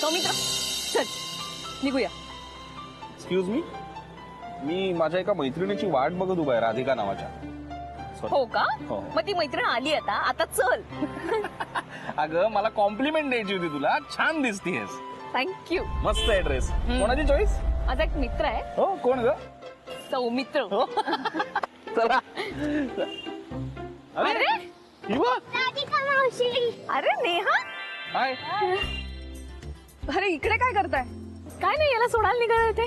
सौमित्र चल निघूया. Excuse me माझ्या एका मैत्रिणीची वाट बघत उभा आहे, राधिका नावाच्या. हो का? हो. मग ती मैत्रीण आली आता चल. अगं मला कॉम्प्लिमेंट द्यायची होती तुला. छान दिसतीयस. थँक्यू. मस्त आहे ड्रेस. कोणाची चॉईस? माझा एक मित्र आहे. हो कोण ग? सौमित्र. चला. अरे युवा. राधिका मावशी. अरे नेहा. हाय. अरे इकडे काय करताय? काय नाही, याला सोडायला निघाले होते.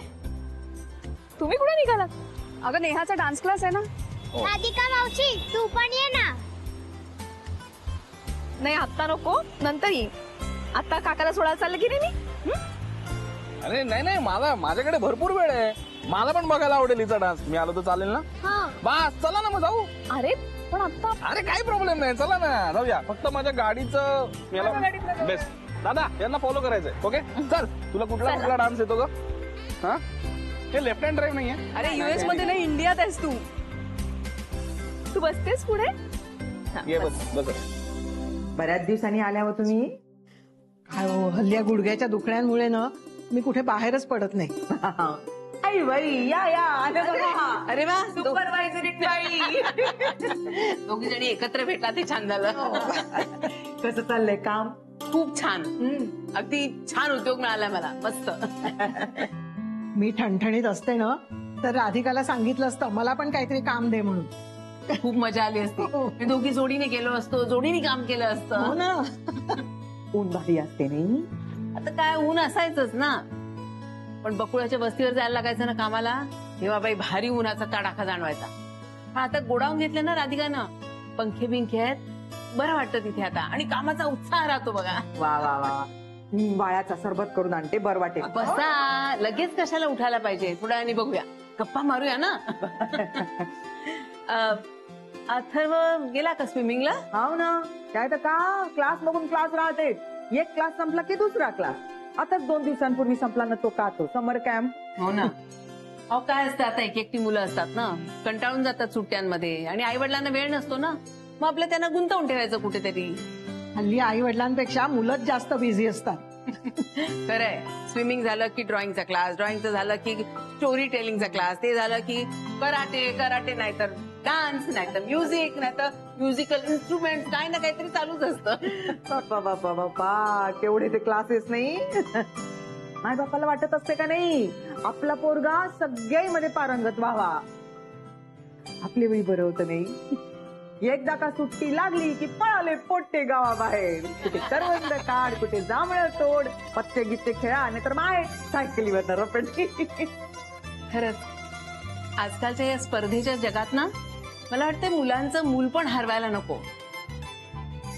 तुम्ही कुठे निघालात? अगं नेहाचा डान्स क्लास आहे ना. राधिका मावशी तू पण ये ना. नाही आता नको, नंतर ये. आता काकाला सोडायला चाललं की नाही मी? अरे नाही मला माझ्याकडे भरपूर वेळ आहे. मला पण बघायला आवडेल हिचा डान्स. मी आलो तर चालेल ना? बस चला ना मग जाऊ. अरे पण आता अरे काही प्रॉब्लेम नाही, चला ना जाऊया. फक्त माझ्या गाडीचं बेस्ट. दादा यांना फॉलो करायचंय. ओके चल. तुला कुठला डान्स येतो ग? हा हे लेफ्ट हँड ड्राईव्ह नाहीये. अरे युएस मध्ये नाही, इंडियात आहेस तू. तू बसतेस पुढे. ये बस. बऱ्याच दिवसांनी आल्यावर तुम्ही. काय हो, हल्ल्या गुडघ्याच्या दुखण्यामुळे ना मी कुठे बाहेरच पडत नाही. आई बाई या आले बघा. अरे वा, सुपरवायझर दोघी जणी एकत्र भेटला ते छान झालं. कसं चाललंय काम? खूप छान. अगदी छान उद्योग मिळाला मला. मस्त. मी ठणठणीत असते ना तर राधिकाला सांगितलं असतं मला पण काहीतरी काम दे म्हणून. खूप मजा आली असती. मी दोघी जोडीने गेलो असतो, जोडीने काम केलं हो असतं. ना. ऊन भारी असते नाही. आता काय ऊन असायचंच ना. पण बकुळाच्या वस्तीवर जायला लागायचं ना कामाला, तेव्हा बाई भारी उन्हाचा तडाखा जाणवायचा. पण आता गोडाऊन घेतलं ना राधिकानं, पंखे बिंखे आहेत, बरं वाटतं तिथे आता. आणि कामाचा उत्साह राहतो बघा. वा वा वा. वाळ्याचा सरबत करून आणते, बरं वाटेल. बसा, लगेच कशाला उठायला पाहिजे. थोड्या वेळाने बघूया, गप्पा मारूया ना. अथर्व गेला का स्विमिंगला? हो ना. काय तर का क्लास बघून क्लास राहते. एक क्लास संपला की दुसरा क्लास. आताच 2 दिवसांपूर्वी संपला ना तो समर कॅम्प. हो ना. अहो काय असतं, आता एकटी मुलं असतात ना, कंटाळून जातात सुट्ट्यांमध्ये. आणि आई वडिलांना वेळ नसतो ना, मग आपलं त्यांना गुंतवून ठेवायचं कुठेतरी. हल्ली आई वडिलांपेक्षा मुलंच जास्त बिझी असतात. खरंय. स्विमिंग झालं की ड्रॉइंगचा क्लास, ड्रॉइंगचं झालं की स्टोरी टेलिंगचा क्लास, ते झालं की कराटे नाहीतर डान्स, नाहीतर म्युझिक, नाहीतर म्युझिकल इन्स्ट्रुमेंट, काही ना काहीतरी चालूच असतं. बाबा केवढे ते क्लासेस नाही. माय बापाला वाटत असते का नाही आपला पोरगा सगळ्यामध्ये पारंगत व्हावा. आपली वेळी बरं होतं नाही. एकदा का सुट्टी लागली की पळाले पोट्टे गावाबाहेर. कुठे करवंद काढ, कुठे जांभळ तोड, पत्ते गित्ते खेळा, नाहीतर माय सायकलीवर रपडली. खरंच आजकालच्या या स्पर्धेच्या जगात ना, मला वाटतं मुलांचं मूल पण हरवायला नको.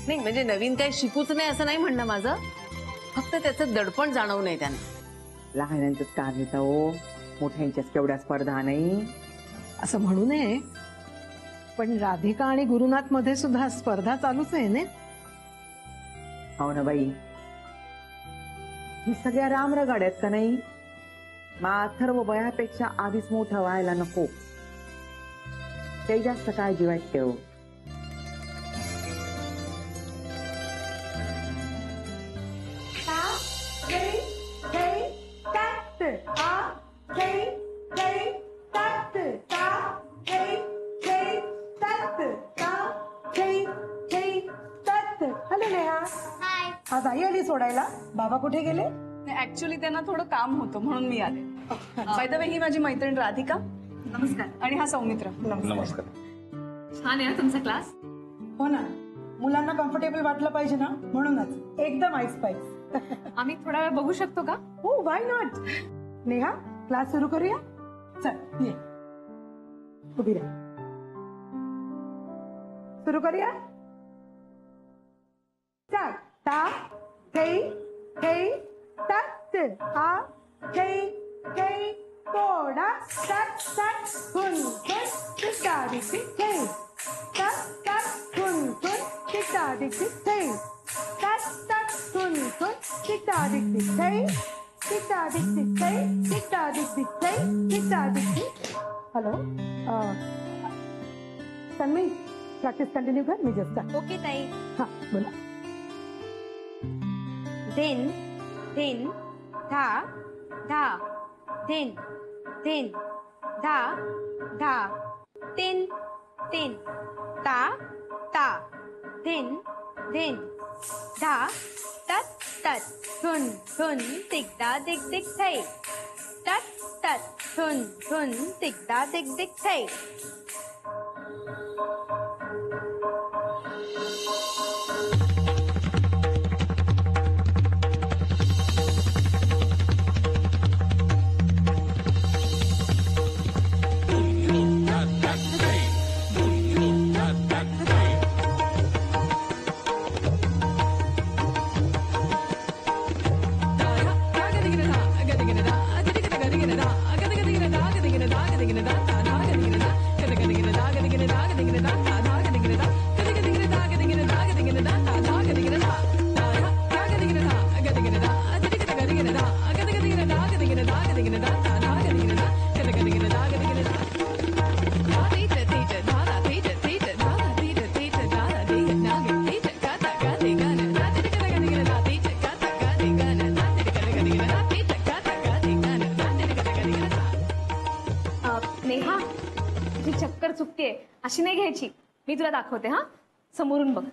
नाही म्हणजे नवीन काही शिकूच नाही असं नाही म्हणणं माझं, फक्त त्याचं दडपण जाणवू नये त्यांना. लहानांचंच काम येतं हो, मोठ्यांच्याच केवढ्या स्पर्धा नाही असं म्हणू नये. पण राधिका आणि गुरुनाथ मध्ये सुद्धा स्पर्धा चालूच आहे ना. हो ना बाई. ही सगळ्या रामरगाड्यात का नाही. अथर्व वयापेक्षा आधीच मोठं व्हायला नको, ते जास्त काळजी वाटते हो. हॅलो नेहा. आज आई आली सोडायला. बाबा कुठे गेले? ऍक्च्युली त्यांना थोडं काम होतं म्हणून मी आले. बाय द वे ही माझी मैत्रीण राधिका. नमस्कार. आणि हा सौमित्र. नमस्कार. छान आहे तुमचा क्लास. हो ना, मुलांना कम्फर्टेबल वाटलं पाहिजे ना, म्हणूनच एकदम ऐसपैस. आम्ही थोडा वेळ बघू शकतो का? हो, व्हाय नॉट. नेहा क्लास सुरू करूया. चल ये, उभी राहा. सुरू करूया. चल ता हे हे तत हा हे हे पोडा तत तत हुन हुन तिटाडी हे तत तत हुन हुन तिटाडी हे तत तत हुन हुन तिटाडी हे तिटाडी हे तिटाडी हे तिटाडी. हॅलो तन्वी, प्रॅक्टिस कंटिन्यू कर. मी जस्ट ओके ताई. हा बोला. देन धिन धा धा धिन धिन धा धा तिन तिन ता ता धिन धिन धा तत तत धुन धुन तिकदा दिक दिक थै तत तत धुन धुन तिकदा दिक दिक थै नेहा तुझी चक्कर चुकतीये, अशी नाही घ्यायची. मी तुला दाखवते. हा, समोरून बघ.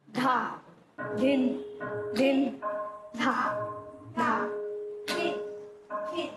धा धिन धिन धा धा धिन धिन.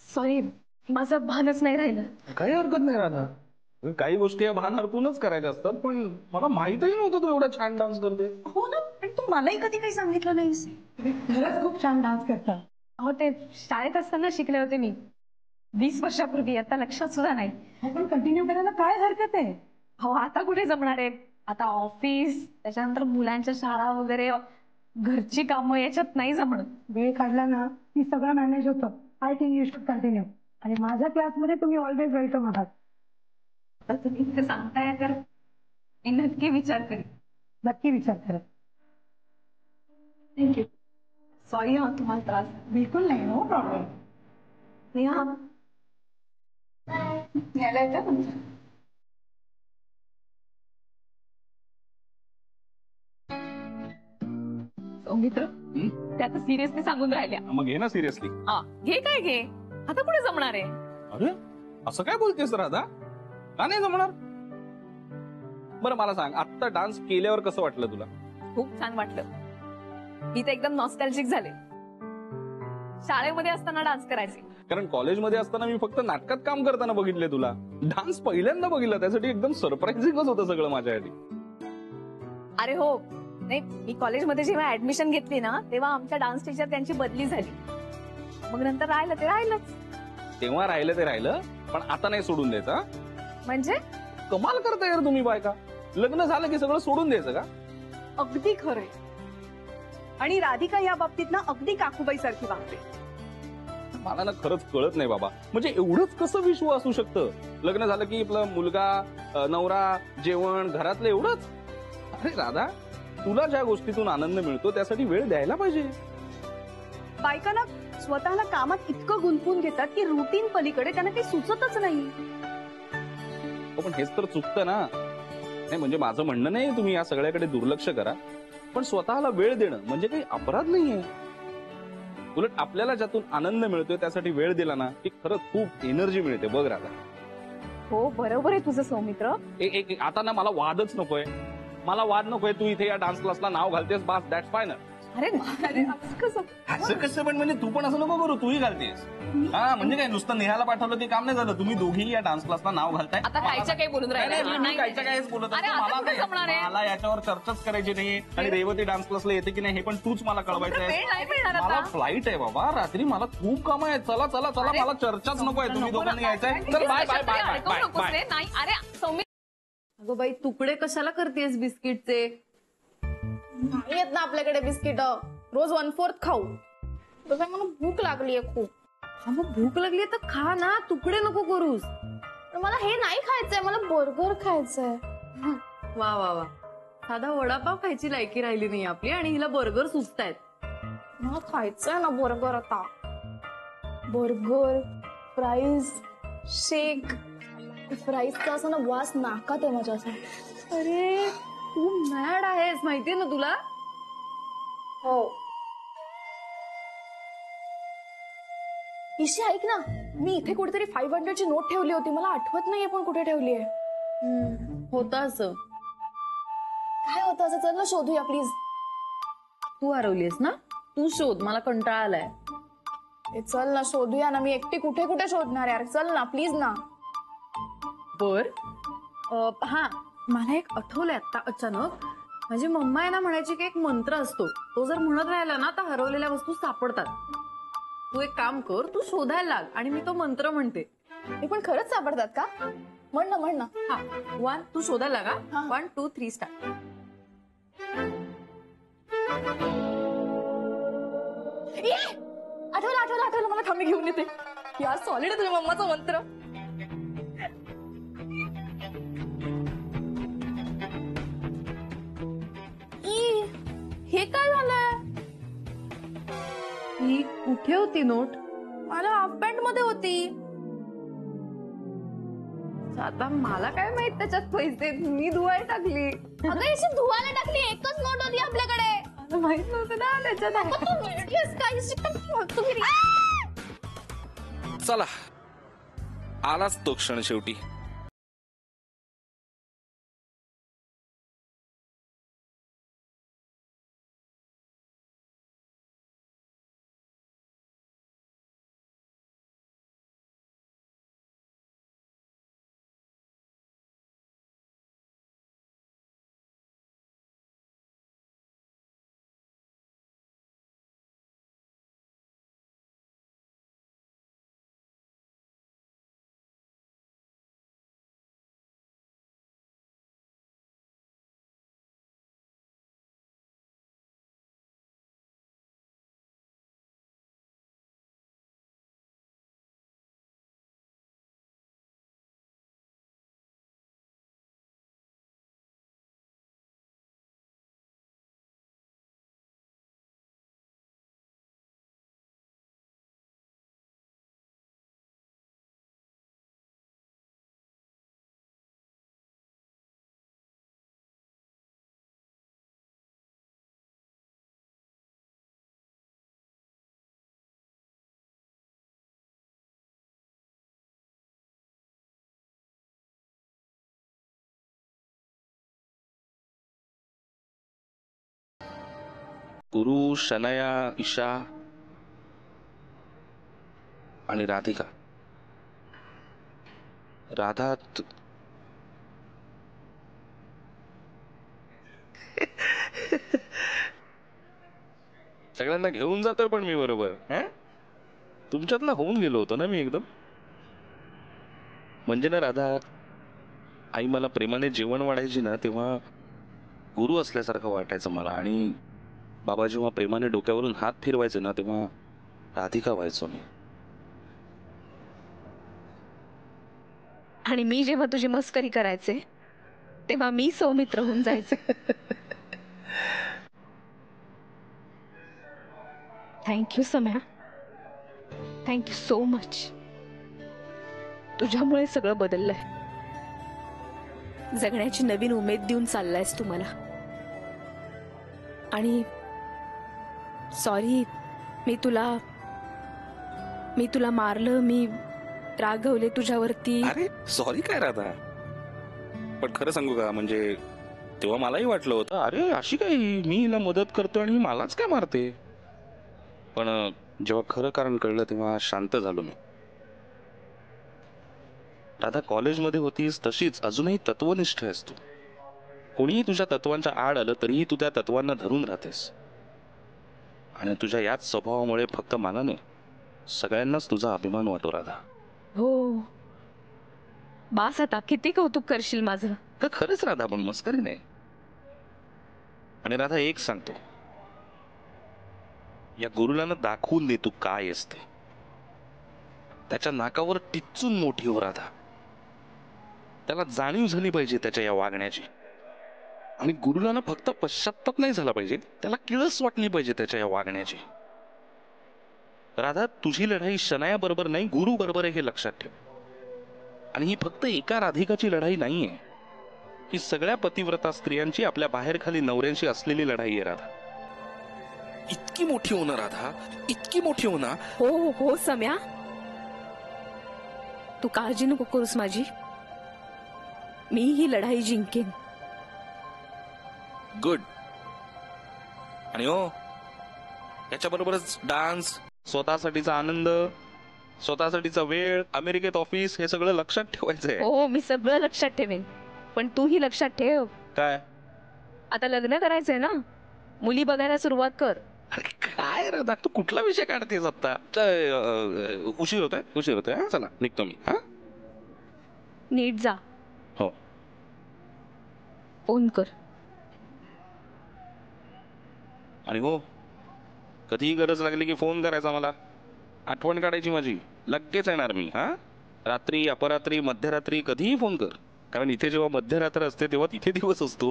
सॉरी, माझं भानच नाही राहिलं. काही हरकत नाही राधा. काही गोष्टी या भान हरपूनच करायच्या असतात, पण मला माहितही नव्हतं तू एवढा छान डान्स करते. हो ना, पण तू मलाही कधी काही सांगितलं नाहीस. खरंच खूप छान डान्स करता. अहो, ते शाळेत असताना शिकले होते मी 20 वर्षापूर्वी. आता लक्षात सुद्धा नाही. पण कंटिन्यू करायला काय हरकत आहे? हो, आता कुठे जमणार आहे. आता ऑफिस, त्याच्यानंतर मुलांच्या शाळा वगैरे, घरची कामं, याच्यात नाही जमणं. वेळ काढला ना की सगळं मॅनेज होतं. I think you should continue. आणि माझ्या क्लासमध्ये तुम्ही ऑलवेज वेलकम आहात. आता तुम्ही इथे सांगताय तर मी नक्की विचार करेन. नक्की विचार करा. थँक्यू. सॉरी हा तुम्हाला त्रास. बिलकुल नाही, नो प्रॉब्लेम. नेहा, यायला येतं तुमचं? सौमित्र, त्यात सिरियसली सांगून राहिल्या. मग घे ना सिरियसली. हा, घे काय घे. आता कुठे जमणार आहे? अरे असं काय बोलतेस राधा? का नाही जमणार? बरं मला सांग, आत्ता डान्स केल्यावर कसं वाटलं तुला? खूप छान वाटलं. मी तर एकदम नॉस्टॅल्जिक झाले. शाळेमध्ये असताना डान्स करायचे. कारण कॉलेजमध्ये असताना मी फक्त नाटकात काम करताना बघितले तुला. डान्स पहिल्यांदा बघितला, त्यासाठी एकदम सरप्राइझिंगच होतं सगळं माझ्यासाठी. अरे हो, नाही, मी कॉलेजमध्ये जेव्हा ऍडमिशन घेतली ना, तेव्हा आमच्या डान्स टीचर त्यांची बदली झाली. मग नंतर राहिलं ते राहिलंच. तेव्हा राहिलं ते राहिलं, पण आता नाही सोडून द्यायचं. म्हणजे कमाल करता यार तुम्ही बायका. लग्न झालं की सगळं सोडून द्यायचं का? अगदी खरंय. आणि राधिका या बाबतीत ना अगदी काकूबाई सारखी वागते. मला ना खरंच कळत नाही बाबा, म्हणजे एवढंच कसं विश्व असू शकतं? लग्न झालं की आपला मुलगा, नवरा, जेवण, घरातलं एवढंच? अरे राधा, तुला ज्या गोष्टीतून आनंद मिळतो त्यासाठी वेळ द्यायला पाहिजे. बायकांना स्वतःला कामात इतकं गुंतवून घेतात की रुटीन पलीकडे त्यांना काही सुचतच नाही. पण हेच तर चुकतं ना. नाही म्हणजे माझं म्हणणं नाही तुम्ही या सगळ्याकडे दुर्लक्ष करा, पण स्वतःला वेळ देणं म्हणजे काही अपराध नाहीये. उलट आपल्याला ज्यातून आनंद मिळतोय त्यासाठी वेळ दिला ना की खरंच खूप एनर्जी मिळते बघ राधा. हो बरोबर आहे तुझं सौमित्र. आता ना मला वादच नकोय. मला वाद नकोय. तू इथे या डान्स क्लासला नाव घालतेस, बास, दॅट्स फायनल. अरे असं कसं? असं कसं पण म्हणजे तू पण असं नको करू, तूही घालतेस. हा म्हणजे काय नुसतं नेहाला पाठवलं ते काम नाही झालं. तुम्ही दोघीही या डान्स क्लासला नाव घालताय. आता कायच्या काही बोलून राहिलाय? मी कायच्या कायच बोलत अरे, असतो. आता कुठे जमणार आहे? मला याच्यावर चर्चाच करायची नाही. आणि रेवती डान्स क्लासला येते की नाही हे पण तूच मला कळवायचं वेळ आहे. नाही मिळणार मला आता. फ्लाईट आहे बाबा, रात्री मला खूप काम आहे. चला चला चला, अरे, मला चर्चाच नको आहे. तुम्ही नको दोघांनी ना. यायचंय. चल बाय बाय बाय बाय ऐकू बाय नकोस बाय. रे. नाही अरे सौमित्र. अगं बाई, तुकडे कशाला करतेस बिस्किटचे? नाही येत ना आपल्याकडे बिस्किट. रोज 1/4 खाऊ. तसं मला भूक लागलीये खूप. हा, मग भूक लागली तर खा ना, तुकडे नको करूस. पण मला हे नाही खायचंय, मला बर्गर खायचंय. वा वा वा, साधा वडापाव खायची लायकी राहिली नाही आपली आणि हिला बर्गर सुचतायत. मला खायचंय ना बर्गर आता. बर्गर, फ्राईज, शेक. फ्राईजचा असं ना वास नाकात आहे माझ्या असं. अरे तू मॅड आहेस माहितीये ना तुला. हो. ईशी ऐक ना, मी इथे कुठेतरी 500ची नोट ठेवली होती. मला आठवत नाहीये पण कुठे ठेवली आहे. होतं असं. काय होतं असं? चल ना शोधूया प्लीज. तू हरवलीस ना, तू शोध, मला कंटाळा आलाय. चल ना शोधूया ना. मी एकटी कुठे कुठे शोधणार यार. चल ना प्लीज ना. बर. हा, मला एक आठवलंय आता अचानक. माझी मम्मा आहे ना म्हणायची की एक मंत्र असतो, तो जर म्हणत राहिला ना तर हरवलेल्या वस्तू सापडतात. तू एक काम कर, तू शोधायला लाग आणि मी तो मंत्र म्हणते. हे पण खरंच सापडतात का? म्हण ना म्हण ना. हा, 1 तू शोधायला लागा. हा. 1 2 3 स्टार्ट. आठवलं आठवलं आठवलं. मला थांबी घेऊन येते यार. सॉलिड आहे तुझ्या मम्माचा मंत्र. हे काय झालंय? ही कुठे होती नोट? मला हाफ पॅन्ट मध्ये होती. आता मला काय माहित त्याच्यात पैसे, मी धुवायला टाकली. अगं याची धुवायला टाकली. एकच नोट होती आपल्याकडे. माहित नव्हतं ना त्याच्यात. अगं, तू वेडी आहेस का? हिची पण फालतूगिरी. चला आलाच तो क्षण शेवटी. गुरु, शनया, ईशा आणि राधिका. राधा सगळ्यांना घेऊन जातोय पण मी बरोबर. तुमच्यातला होऊन गेलो होतो ना मी एकदम. म्हणजे ना राधा, आई मला प्रेमाने जेवण वाढायची ना, तेव्हा गुरु असल्यासारखं वाटायचं मला. आणि बाबा जेव्हा प्रेमाने डोक्यावरून हात फिरवायचे ना, तेव्हा राधिका व्हायचो मी. आणि मी जेव्हा तुझी मस्करी करायचे तेव्हा मी सौमित्र होऊन जायचे. Thank you Samya, thank you so much. तुझ्यामुळे सगळं बदललंय. जगण्याची नवीन उमेद देऊन चाललायस तू मला. आणि सॉरी, मी तुला मारलं, मी रागवले तुझ्यावरती. अरे सॉरी काय राधा, पण खरं सांगू का, म्हणजे तेव्हा मलाही वाटलं होतं, अरे अशी काय मी हिला मदत करतो आणि मलाच काय मारते. पण जेव्हा खरं कारण कळलं तेव्हा शांत झालो मी. राधा, कॉलेजमध्ये होतीस तशीच अजूनही तत्वनिष्ठ आहेस तू. कोणीही तुझ्या तत्वांच्या आड आलं तरीही तू त्या तत्वांना धरून राहतेस. आणि तुझ्या याच स्वभावामुळे फक्त मला नाही, सगळ्यांनाच तुझा अभिमान वाटतो राधा. हो बास, आता किती कौतुक करशील माझं. का खरंच राधा, पण मस्करी नाही. आणि राधा एक सांगतो, या गुरुला दाखवून दे तू काय असते. त्याच्या नाकावर टिच्चून मोठी हो राधा. त्याला जाणीव झाली पाहिजे त्याच्या या वागण्याची. आणि गुरुला फक्त पश्चात्ताप नाही झाला पाहिजे, त्याला किळस वाटली पाहिजे त्याच्या या वागण्याची. राधा, तुझी लढाई शनाया बरोबर नाही, गुरु बरोबर आहे हे लक्षात ठेव. आणि ही फक्त एका राधिकाची लढाई नाहीये, ही सगळ्या पतिव्रता स्त्रियांची आपल्या बाहेर खाली नवऱ्यांशी असलेली लढाई आहे राधा. इतकी मोठी होणार राधा, इतकी मोठी होणार. हो हो सम्या, तू काळजी नको करूस माझी. मी ही लढाई जिंकेन. गुड. आणि हो, याच्याबरोबरच डान्स, स्वतःसाठीचा आनंद, स्वतःसाठीचा वेळ, अमेरिकेत ऑफिस, हे सगळं लक्षात ठेवायचंय. हो, मी सगळं लक्षात ठेवेन. पण तूही लक्षात ठेव, काय आता लग्न करायचंय ना, मुली बघायला सुरुवात कर. अरे काय राधा, तू कुठला विषय काढतेस आता. उशीर होतोय. हा, चला निघतो मी. हा, नीट जा. हो. फोन कर. आणि हो, कधीही गरज लागली की फोन करायचा मला. आठवण काढायची माझी. लगेच येणार मी. हा, रात्री, अपरात्री, मध्यरात्री, कधीही फोन कर. कारण इथे जेव्हा मध्यरात्र असते तेव्हा तिथे दिवस असतो.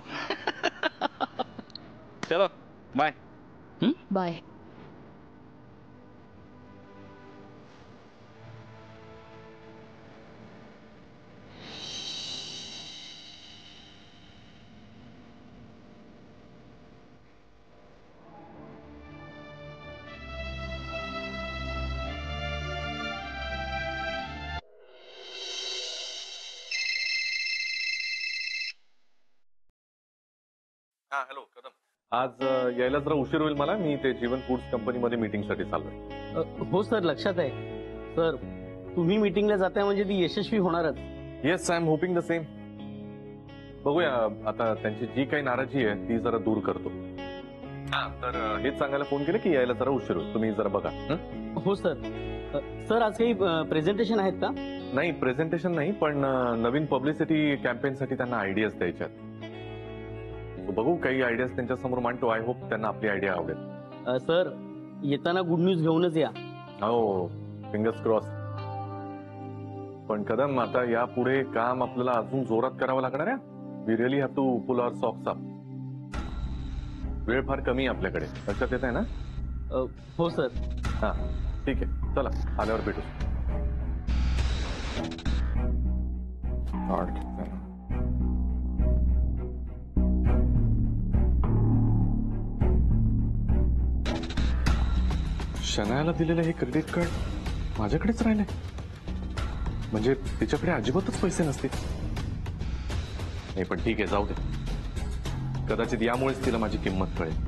चलो बाय. बाय. हॅलो कदम, आज यायला जरा उशीर होईल मला. मी ते जीवन फूड्स कंपनीमध्ये मीटिंगसाठी चाललोय. हो सर, लक्षात आहे सर. तुम्ही मीटिंगला जाताय म्हणजे ती यशस्वी होणारच. Yes, I am hoping the same. बघूया आता, त्यांची जी काही नाराजी आहे ती जरा दूर करतो. तर हेच सांगायला फोन केलं की यायला जरा उशीर होईल, तुम्ही जरा बघा. हो सर. सर, आज काही प्रेझेंटेशन आहेत का? नाही, प्रेझेंटेशन नाही, पण नवीन पब्लिसिटी कॅम्पेनसाठी त्यांना आयडियाज द्यायच्या आहेत. बघू, काही आयडियाज त्यांच्या समोर मांडतो. आय होप त्यांना आपली आयडिया आवडेल. सर, येताना गुड न्यूज घेऊनच या. हो, फिंगर्स क्रॉस. पण कदम, आता यापुढे काम आपल्याला अजून जोरात करावं लागणार आहे. We really have to pull our socks up. वेळ फार कमी आहे आपल्याकडे, लक्षात येत आहे ना? हो सर. हा, ठीक आहे, चला आल्यावर भेटू. शनायाला दिलेलं हे क्रेडिट कार्ड माझ्याकडेच राहिले, म्हणजे तिच्याकडे अजिबातच पैसे नसतील. नाही, पण ठीक आहे, जाऊ दे. कदाचित यामुळेच तिला माझी किंमत कळेल.